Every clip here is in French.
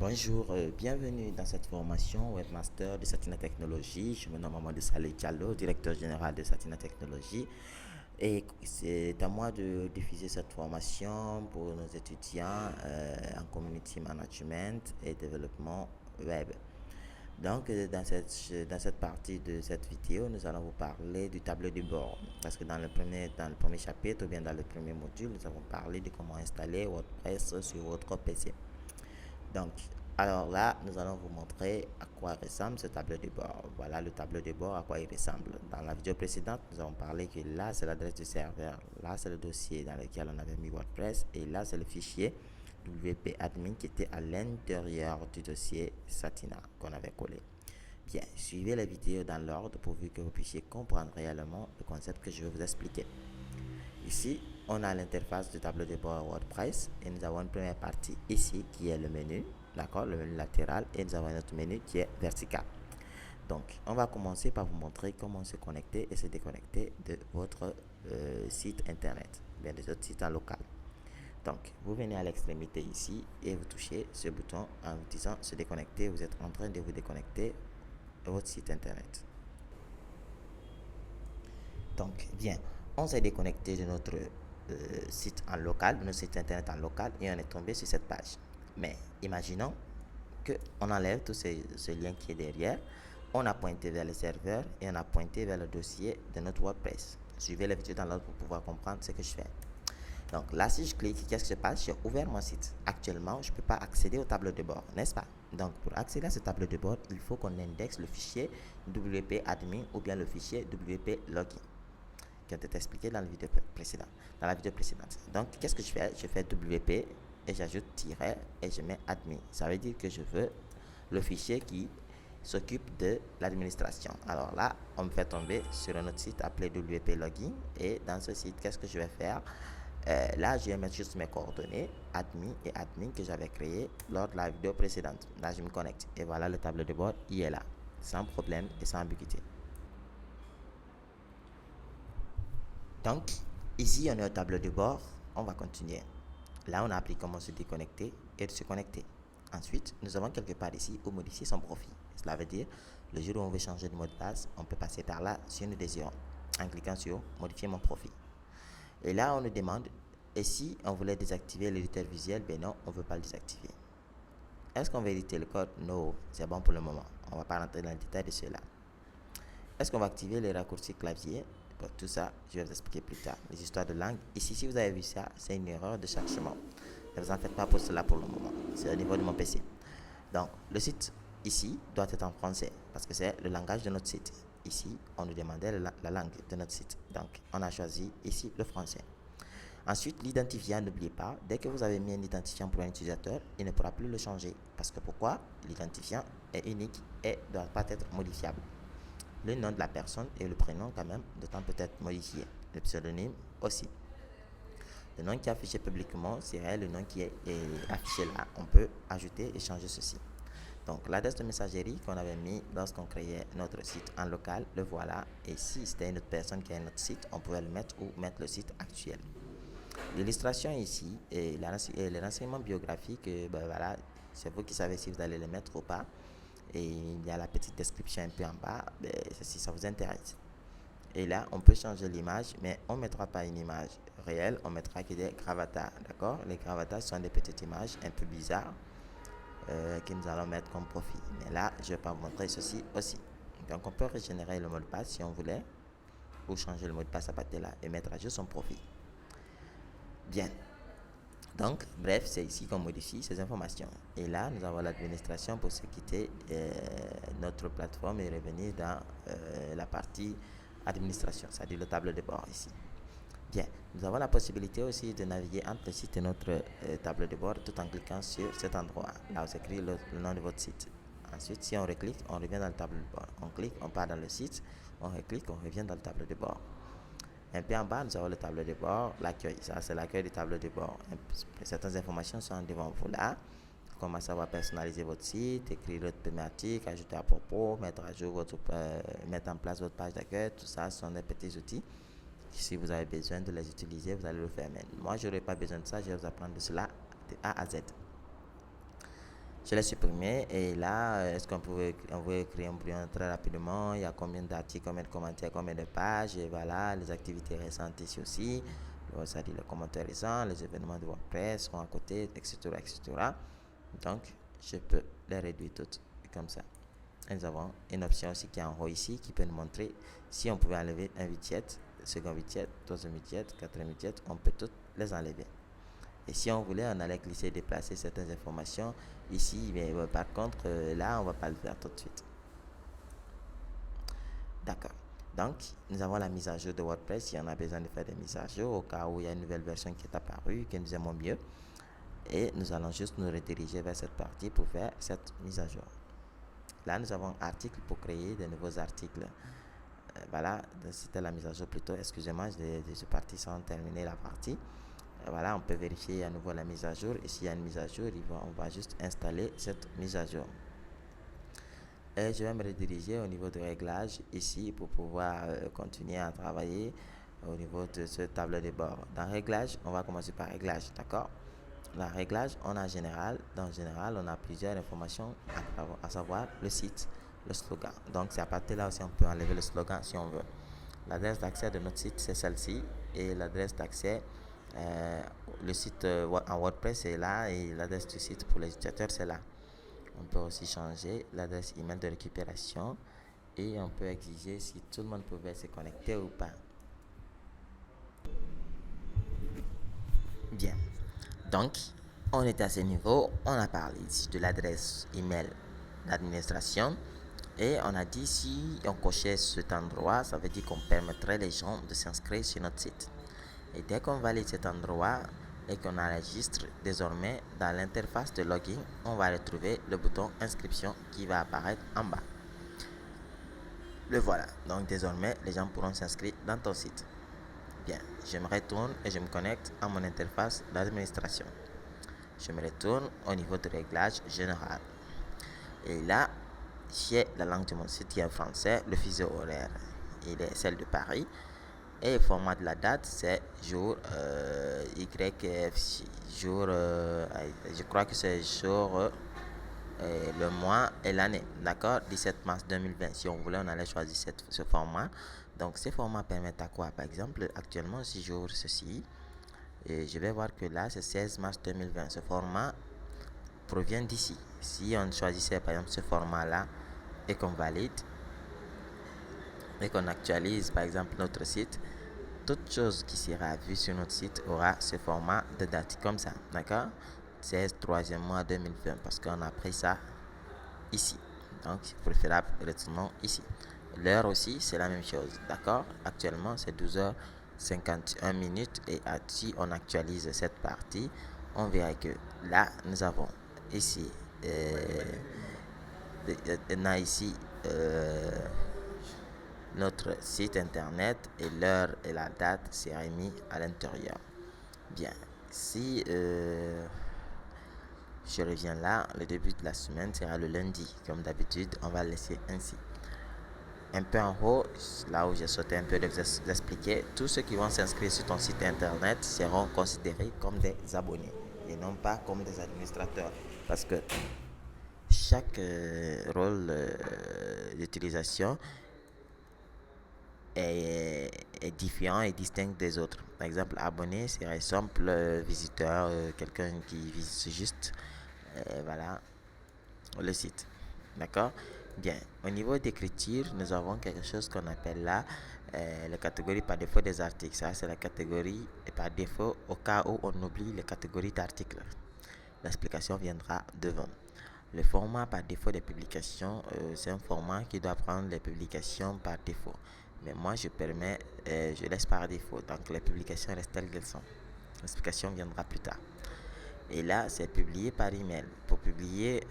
Bonjour, bienvenue dans cette formation Webmaster de Satina Technologies. Je me nomme Mamadou Saleh Diallo, directeur général de Satina Technologies. Et c'est à moi de diffuser cette formation pour nos étudiants en Community Management et Développement Web. Donc, dans cette partie de cette vidéo, nous allons vous parler du tableau de bord. Parce que dans le premier chapitre ou bien dans le premier module, nous avons parlé de comment installer WordPress sur votre PC. Donc, alors là, nous allons vous montrer à quoi ressemble ce tableau de bord. Voilà le tableau de bord, à quoi il ressemble. Dans la vidéo précédente, nous avons parlé que là, c'est l'adresse du serveur. Là, c'est le dossier dans lequel on avait mis WordPress. Et là, c'est le fichier WP admin qui était à l'intérieur du dossier Satina qu'on avait collé. Bien, suivez la vidéo dans l'ordre pourvu que vous puissiez comprendre réellement le concept que je vais vous expliquer. Ici, on a l'interface du tableau de bord WordPress et nous avons une première partie ici qui est le menu, d'accord, le menu latéral, et nous avons un autre menu qui est vertical. Donc, on va commencer par vous montrer comment se connecter et se déconnecter de votre site internet, bien de votre site en local. Donc, vous venez à l'extrémité ici et vous touchez ce bouton en vous disant se déconnecter. Vous êtes en train de vous déconnecter de votre site internet. Donc, bien, on s'est déconnecté de notre site en local, de notre site internet en local, et on est tombé sur cette page. Mais imaginons qu'on enlève tout ce lien qui est derrière. On a pointé vers le serveur et on a pointé vers le dossier de notre WordPress. Suivez la vidéo dans l'ordre pour pouvoir comprendre ce que je fais. Donc là, si je clique, qu'est-ce qui se passe? J'ai ouvert mon site. Actuellement, je ne peux pas accéder au tableau de bord, n'est-ce pas? Donc pour accéder à ce tableau de bord, il faut qu'on indexe le fichier WP admin ou bien le fichier WP login qui ont été expliqués dans la vidéo précédente. Donc, qu'est-ce que je fais? Je fais WP et j'ajoute tiret et je mets admin. Ça veut dire que je veux le fichier qui s'occupe de l'administration. Alors là, on me fait tomber sur un autre site appelé WP Login. Et dans ce site, qu'est-ce que je vais faire? Là, je vais mettre juste mes coordonnées, admin et admin que j'avais créé lors de la vidéo précédente. Là, je me connecte. Et voilà, le tableau de bord, il est là. Sans problème et sans ambiguïté. Donc, ici, on est au tableau de bord. On va continuer. Là, on a appris comment se déconnecter et de se connecter. Ensuite, nous avons quelque part ici où modifier son profil. Cela veut dire, le jour où on veut changer de mot de passe, on peut passer par là si nous désirons, en cliquant sur modifier mon profil. Et là, on nous demande, et si on voulait désactiver l'éditeur visuel? Ben non, on ne veut pas le désactiver. Est-ce qu'on va éditer le code? Non, c'est bon pour le moment. On ne va pas rentrer dans le détail de cela. Est-ce qu'on va activer les raccourcis clavier? Bon, tout ça, je vais vous expliquer plus tard. Les histoires de langue. Ici, si vous avez vu ça, c'est une erreur de chargement. Ne vous en faites pas pour cela pour le moment. C'est au niveau de mon PC. Donc, le site ici doit être en français parce que c'est le langage de notre site. Ici, on nous demandait la langue de notre site. Donc, on a choisi ici le français. Ensuite, l'identifiant, n'oubliez pas, dès que vous avez mis un identifiant pour un utilisateur, il ne pourra plus le changer. Parce que pourquoi? L'identifiant est unique et ne doit pas être modifiable. Le nom de la personne et le prénom quand même de temps peut être modifié. Le pseudonyme aussi. Le nom qui est affiché publiquement serait le nom qui est affiché là. On peut ajouter et changer ceci. Donc l'adresse de messagerie qu'on avait mis lorsqu'on créait notre site en local, le voilà. Et si c'était une autre personne qui a notre site, on pouvait le mettre ou mettre le site actuel. L'illustration ici et les renseignements biographiques, voilà, c'est vous qui savez si vous allez les mettre ou pas. Et il y a la petite description un peu en bas, si ça vous intéresse. Et là, on peut changer l'image, mais on ne mettra pas une image réelle, on mettra que des gravatas, d'accord? Les gravatas sont des petites images un peu bizarres que nous allons mettre comme profil. Mais là, je vais pas vous montrer ceci aussi. Donc, on peut régénérer le mot de passe si on voulait, ou changer le mot de passe à partir de là et mettre à jour son profil. Bien. Donc, bref, c'est ici qu'on modifie ces informations. Et là, nous avons l'administration pour se quitter notre plateforme et revenir dans la partie administration, c'est-à-dire le tableau de bord ici. Bien, nous avons la possibilité aussi de naviguer entre le site et notre tableau de bord tout en cliquant sur cet endroit. Là, vous écrivez le nom de votre site. Ensuite, si on reclique, on revient dans le tableau de bord. On clique, on part dans le site. On reclique, on revient dans le tableau de bord. Un peu en bas, nous avons le tableau de bord, l'accueil. Ça, c'est l'accueil du tableau de bord. Certaines informations sont devant vous là. Comment ça va personnaliser votre site, écrire votre thématique, ajouter à propos, mettre à jour mettre en place votre page d'accueil. Tout ça, ce sont des petits outils. Si vous avez besoin de les utiliser, vous allez le faire. Mais moi, je n'aurai pas besoin de ça. Je vais vous apprendre de cela de A à Z. Je l'ai supprimé et là, est-ce on veut créer un brouillon très rapidement? Il y a combien d'articles, combien de commentaires, combien de pages et voilà, les activités récentes ici aussi. Ça dit les commentaires récents, les événements de WordPress seront à côté, etc., etc. Donc, je peux les réduire toutes comme ça. Et nous avons une option aussi qui est en haut ici qui peut nous montrer si on pouvait enlever un widget, second widget, troisième widget, quatrième widget, on peut toutes les enlever. Et si on voulait, on allait glisser et déplacer certaines informations ici, mais par contre, là, on ne va pas le faire tout de suite. D'accord. Donc, nous avons la mise à jour de WordPress. Si on a besoin de faire des mises à jour, au cas où il y a une nouvelle version qui est apparue, que nous aimons mieux. Et nous allons juste nous rediriger vers cette partie pour faire cette mise à jour. Là, nous avons article pour créer de nouveaux articles. Voilà, c'était la mise à jour plutôt. Excusez-moi, je suis parti sans terminer la partie. Voilà, on peut vérifier à nouveau la mise à jour. Et s'il y a une mise à jour, on va juste installer cette mise à jour. Et je vais me rediriger au niveau de réglage ici pour pouvoir continuer à travailler au niveau de ce tableau de bord. Dans réglage, on va commencer par réglage, d'accord? Dans réglage, on a général. Dans général, on a plusieurs informations, à savoir le site, le slogan. Donc, c'est à partir de là aussi on peut enlever le slogan si on veut. L'adresse d'accès de notre site, c'est celle-ci. Et l'adresse d'accès, le site en WordPress, est là. Et l'adresse du site pour les utilisateurs, c'est là. On peut aussi changer l'adresse email de récupération. Et on peut exiger si tout le monde pouvait se connecter ou pas. Bien. Donc, on est à ce niveau. On a parlé ici de l'adresse email d'administration. Et on a dit si on cochait cet endroit, ça veut dire qu'on permettrait les gens de s'inscrire sur notre site. Et dès qu'on valide cet endroit et qu'on enregistre, désormais dans l'interface de login, on va retrouver le bouton inscription qui va apparaître en bas. Le voilà. Donc désormais, les gens pourront s'inscrire dans ton site. Bien, je me retourne et je me connecte à mon interface d'administration. Je me retourne au niveau de réglage général. Et là, j'ai la langue de mon site qui est en français, le fuseau horaire. Il est celle de Paris. Et le format de la date, c'est jour YFC. Jour, je crois que c'est jour, le mois et l'année. D'accord? 17 mars 2020. Si on voulait, on allait choisir ce format. Donc, ce format permet à quoi? Par exemple, actuellement, si j'ouvre ceci, et je vais voir que là, c'est 16 mars 2020. Ce format provient d'ici. Si on choisissait, par exemple, ce format-là et qu'on valide, et qu'on actualise, par exemple, notre site, toute chose qui sera vue sur notre site aura ce format de date comme ça, d'accord? 16 3e mois 2020 parce qu'on a pris ça ici. Donc, c'est préférable retournons ici. L'heure aussi, c'est la même chose, d'accord? Actuellement, c'est 12h51 minutes et si on actualise cette partie, on verra que là, nous avons ici, on a ici notre site internet et l'heure et la date sera mis à l'intérieur. Bien, si je reviens là, le début de la semaine sera le lundi. Comme d'habitude, on va laisser ainsi. Un peu en haut, là où j'ai sauté un peu de vous expliquer, tous ceux qui vont s'inscrire sur ton site internet seront considérés comme des abonnés et non pas comme des administrateurs. Parce que chaque rôle d'utilisation est différent et distinct des autres. Par exemple, abonné serait simple visiteur, quelqu'un qui visite juste voilà, le site. D'accord? Bien. Au niveau d'écriture, nous avons quelque chose qu'on appelle là la catégorie par défaut des articles. Ça, c'est la catégorie par défaut au cas où on oublie les catégories d'articles. L'explication viendra devant. Le format par défaut des publications, c'est un format qui doit prendre les publications par défaut. Mais moi, je laisse par défaut. Donc, les publications restent telles qu'elles sont. L'explication viendra plus tard. Et là, c'est publié par email. Pour publier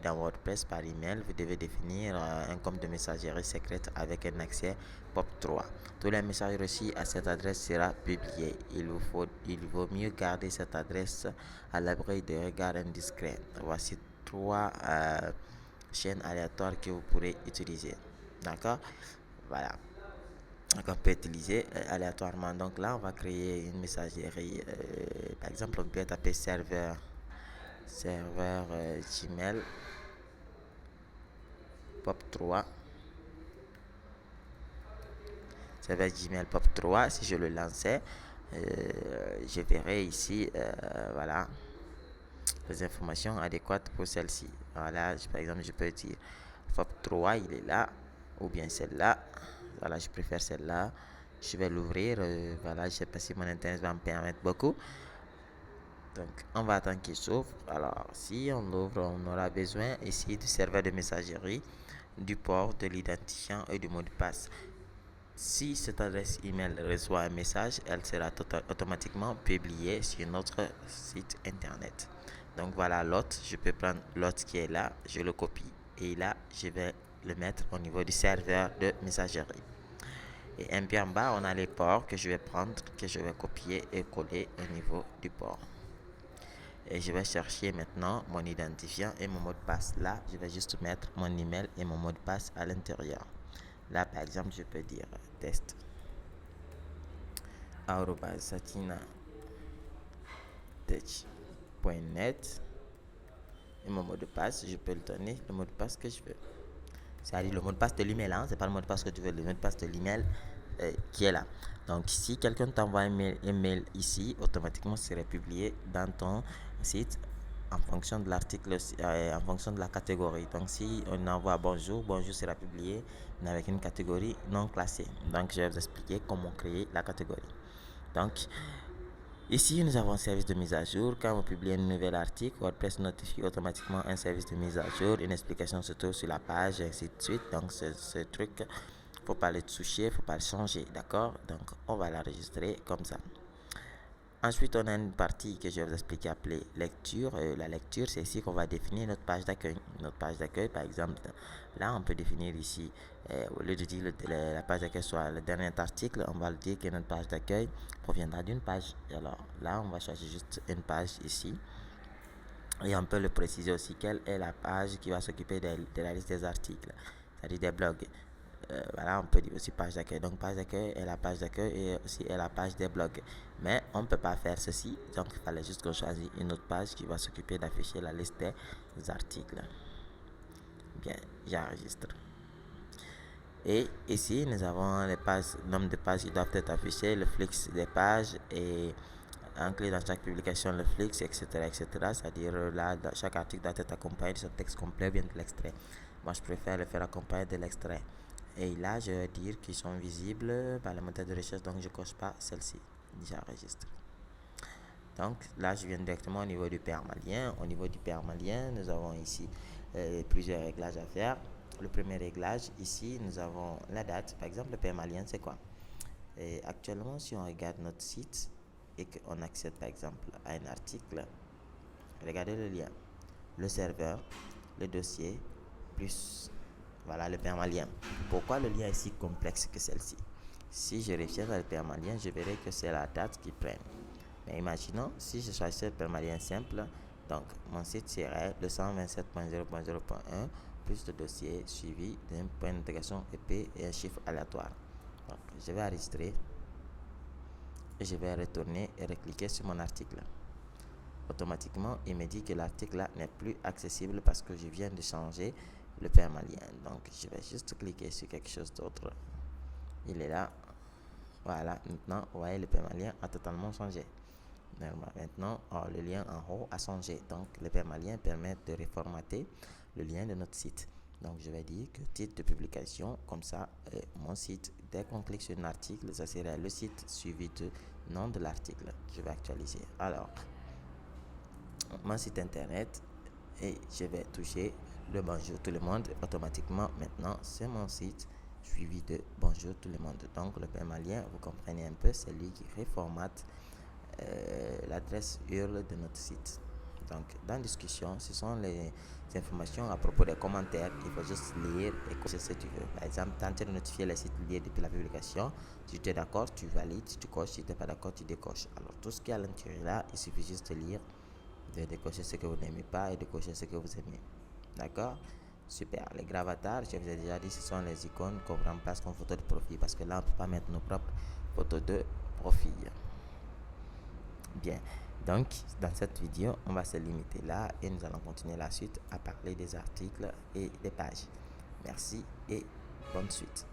dans WordPress par email, vous devez définir un compte de messagerie secrète avec un accès POP3. Tous les messages reçus à cette adresse seront publiés. Il vaut mieux garder cette adresse à l'abri de regards indiscrets. Voici 3 chaînes aléatoires que vous pourrez utiliser. D'accord? Voilà. Donc on peut utiliser aléatoirement. Donc là, on va créer une messagerie. Par exemple, on peut taper serveur serveur Gmail POP3. Serveur Gmail POP3, si je le lançais, je verrai ici, voilà, les informations adéquates pour celle-ci. Voilà, par exemple, je peux dire POP3, il est là, ou bien celle-là. Voilà, je préfère celle-là. Je vais l'ouvrir. Voilà, je sais pas si mon internet va me permettre beaucoup. Donc, on va attendre qu'il s'ouvre. Alors, si on l'ouvre, on aura besoin ici du serveur de messagerie, du port, de l'identifiant et du mot de passe. Si cette adresse email reçoit un message, elle sera automatiquement publiée sur notre site internet. Donc voilà l'autre, je peux prendre l'autre qui est là, je le copie et là je vais le mettre au niveau du serveur de messagerie. Et un peu en bas, on a les ports que je vais prendre, que je vais copier et coller au niveau du port. Et je vais chercher maintenant mon identifiant et mon mot de passe. Là, je vais juste mettre mon email et mon mot de passe à l'intérieur. Là, par exemple, je peux dire test satina.tech.net et mon mot de passe, je peux le donner le mot de passe que je veux. C'est-à-dire le mot de passe de l'email, hein, c'est pas le mot de passe que tu veux, le mot de passe de l'email qui est là. Donc, si quelqu'un t'envoie un mail ici, automatiquement, c'est publié dans ton site en fonction de l'article, en fonction de la catégorie. Donc, si on envoie bonjour, bonjour sera publié, mais avec une catégorie non classée. Donc, je vais vous expliquer comment créer la catégorie. Donc, ici, nous avons un service de mise à jour. Quand on publie un nouvel article, WordPress notifie automatiquement un service de mise à jour. Une explication se trouve sur la page, et ainsi de suite. Donc, ce truc, il ne faut pas le toucher, il ne faut pas le changer. D'accord? Donc, on va l'enregistrer comme ça. Ensuite, on a une partie que je vais vous expliquer appelée lecture. La lecture, c'est ici qu'on va définir notre page d'accueil. Notre page d'accueil, par exemple, là, on peut définir ici, au lieu de dire la page d'accueil soit le dernier article, on va le dire que notre page d'accueil proviendra d'une page. Et alors, là, on va chercher juste une page ici. Et on peut le préciser aussi quelle est la page qui va s'occuper de la liste des articles, c'est-à-dire des blogs. Voilà, on peut dire aussi page d'accueil. Donc, page d'accueil est la page d'accueil et aussi est la page des blogs. Mais on ne peut pas faire ceci. Donc, il fallait juste qu'on choisisse une autre page qui va s'occuper d'afficher la liste des articles. Bien, j'enregistre. Et ici, nous avons les pages, le nombre de pages qui doivent être affichées, le flux des pages et inclus dans chaque publication le flux, etc. etc. C'est-à-dire là, chaque article doit être accompagné de ce texte complet ou bien de l'extrait. Moi, je préfère le faire accompagner de l'extrait. Et là, je vais dire qu'ils sont visibles par le moteur de recherche, donc je ne coche pas celle-ci. J'enregistre. Donc là, je viens directement au niveau du permalien. Au niveau du permalien, nous avons ici plusieurs réglages à faire. Le premier réglage, ici, nous avons la date. Par exemple, le permalien, c'est quoi? Et actuellement, si on regarde notre site et qu'on accède, par exemple, à un article, regardez le lien, le serveur, le dossier, plus voilà le permalien. Pourquoi le lien est si complexe que celle-ci? Si je réfère à le permalien, je verrai que c'est la date qui prend. Mais imaginons, si je choisissais le permalien simple, donc mon site serait le 127.0.0.1 plus le dossier suivi d'un point d'intégration épais et un chiffre aléatoire. Donc, je vais enregistrer et je vais retourner et recliquer sur mon article. Automatiquement, il me dit que l'article là n'est plus accessible parce que je viens de changer le permalien. Donc, je vais juste cliquer sur quelque chose d'autre. Il est là. Voilà, maintenant, vous voyez, le permalien a totalement changé. Maintenant, le lien en haut a changé. Donc, le permalien permet de reformater le lien de notre site. Donc, je vais dire que titre de publication, comme ça, mon site, dès qu'on clique sur un article, ça serait le site suivi du nom de l'article. Je vais actualiser. Alors, mon site internet et je vais toucher le bonjour tout le monde. Automatiquement, maintenant, c'est mon site suivi de bonjour tout le monde. Donc, le permalien, vous comprenez un peu, c'est lui qui reformate l'adresse URL de notre site. Donc, dans la discussion, ce sont les informations à propos des commentaires. Il faut juste lire et cocher ce que tu veux. Par exemple, tenter de notifier les sites liés depuis la publication. Si tu es d'accord, tu valides. Si tu coches, si tu n'es pas d'accord, tu décoches. Alors, tout ce qui est à l'intérieur là, il suffit juste de lire, de décocher ce que vous n'aimez pas et de cocher ce que vous aimez. D'accord? Super. Les gravatars, je vous ai déjà dit, ce sont les icônes qu'on remplace comme photo de profil parce que là, on ne peut pas mettre nos propres photos de profil. Bien. Donc, dans cette vidéo, on va se limiter là et nous allons continuer la suite à parler des articles et des pages. Merci et bonne suite.